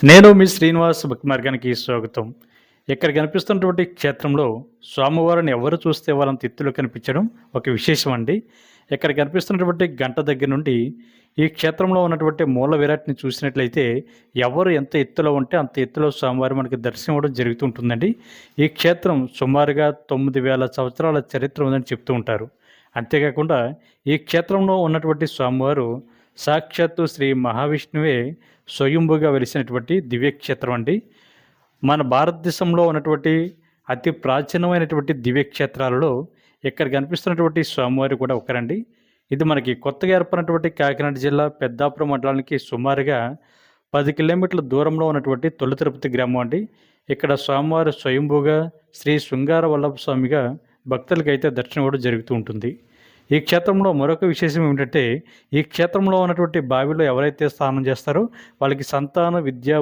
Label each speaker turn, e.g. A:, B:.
A: నేను మీ శ్రీనివాస్ భక్తి మార్గానికి స్వాగతం. ఇక్కడ కనిపిస్తున్నటువంటి క్షేత్రంలో స్వామివారిని ఎవరు చూస్తే వాళ్ళంత ఎత్తులో కనిపించడం ఒక విశేషం అండి. ఇక్కడ కనిపిస్తున్నటువంటి గంట దగ్గర నుండి ఈ క్షేత్రంలో ఉన్నటువంటి మూల విరాట్‌ని చూసినట్లయితే ఎవరు ఎంత ఎత్తులో ఉంటే అంత ఎత్తులో స్వామివారు మనకి దర్శనం ఇవ్వడం జరుగుతూ ఉంటుందండి. ఈ క్షేత్రం సుమారుగా 9000 సంవత్సరాల చరిత్ర ఉందని చెప్తూ ఉంటారు. అంతేకాకుండా ఈ క్షేత్రంలో ఉన్నటువంటి స్వామివారు సాక్షాత్తు శ్రీ మహావిష్ణువే స్వయంభుగా వెలిసినటువంటి దివ్యక్షేత్రం అండి. మన భారతదేశంలో ఉన్నటువంటి అతి ప్రాచీనమైనటువంటి దివ్యక్షేత్రాలలో ఇక్కడ కనిపిస్తున్నటువంటి స్వామివారు కూడా ఒకరండి. ఇది మనకి కొత్తగా ఏర్పడినటువంటి కాకినాడ జిల్లా పెద్దాపురం మండలానికి సుమారుగా 10 కిలోమీటర్ల దూరంలో ఉన్నటువంటి తొలి తిరుపతి గ్రామం అండి. ఇక్కడ స్వామివారు స్వయంభూగా శ్రీ శృంగార వల్లభ స్వామిగా భక్తులకైతే దర్శనం ఇవ్వడం జరుగుతూ ఉంటుంది. ఈ క్షేత్రంలో మరొక విశేషం ఏమిటంటే ఈ క్షేత్రంలో ఉన్నటువంటి బావిలో ఎవరైతే స్నానం చేస్తారో వాళ్ళకి సంతాన విద్య